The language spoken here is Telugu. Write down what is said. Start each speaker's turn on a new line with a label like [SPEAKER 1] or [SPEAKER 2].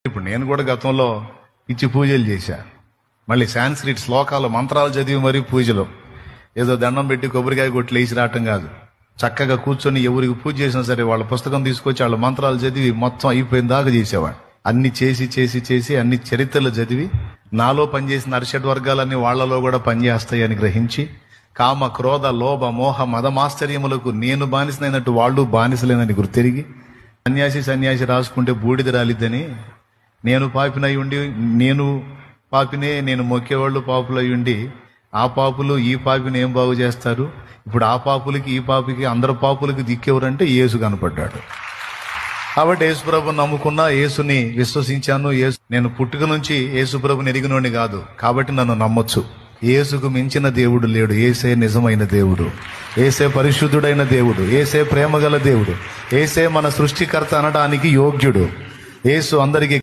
[SPEAKER 1] ఇప్పుడు నేను కూడా గతంలో పిచ్చి పూజలు చేశా. మళ్ళీ సాంస్క్రిట్ శ్లోకాలు మంత్రాలు చదివి మరీ పూజలు, ఏదో దండం పెట్టి కొబ్బరికాయ కొట్టి లేచి రావటం కాదు. చక్కగా కూర్చొని ఎవరికి పూజ చేసినా సరే వాళ్ళ పుస్తకం తీసుకొచ్చి వాళ్ళ మంత్రాలు చదివి మొత్తం అయిపోయిన దాకా చేసేవాడు. అన్ని చేసి చేసి చేసి అన్ని చరిత్రలు చదివి నాలో పనిచేసిన అరిషడ్ వర్గాలన్నీ వాళ్లలో కూడా పనిచేస్తాయని గ్రహించి కామ క్రోధ లోభ మోహ మదమాశ్చర్యములకు నేను బానిసనైనట్టు వాళ్ళు బానిసలేనని గుర్తెరిగి సన్యాసి రాసుకుంటే బూడిద రాలిద్దని, నేను పాపినై ఉండి నేను పాపినే, నేను మొక్కేవాళ్ళు పాపులై ఉండి ఆ పాపులు ఈ పాపిని ఏం బాగు చేస్తారు? ఇప్పుడు ఆ పాపులకి ఈ పాపికి అందరు పాపులకి దిక్కెవరంటే యేసు కనపడ్డాడు. కాబట్టి యేసుప్రభుని నమ్ముకున్నా, యేసుని విశ్వసించాను. నేను పుట్టుక నుంచి యేసుప్రభుని ఎరిగినోని కాదు, కాబట్టి నన్ను నమ్మొచ్చు. యేసుకు మించిన దేవుడు లేడు. యేసే నిజమైన దేవుడు, యేసే పరిశుద్ధుడైన దేవుడు, యేసే ప్రేమగల దేవుడు, యేసే మన సృష్టికర్త అనడానికి యోగ్యుడు. యేసు అందరికీ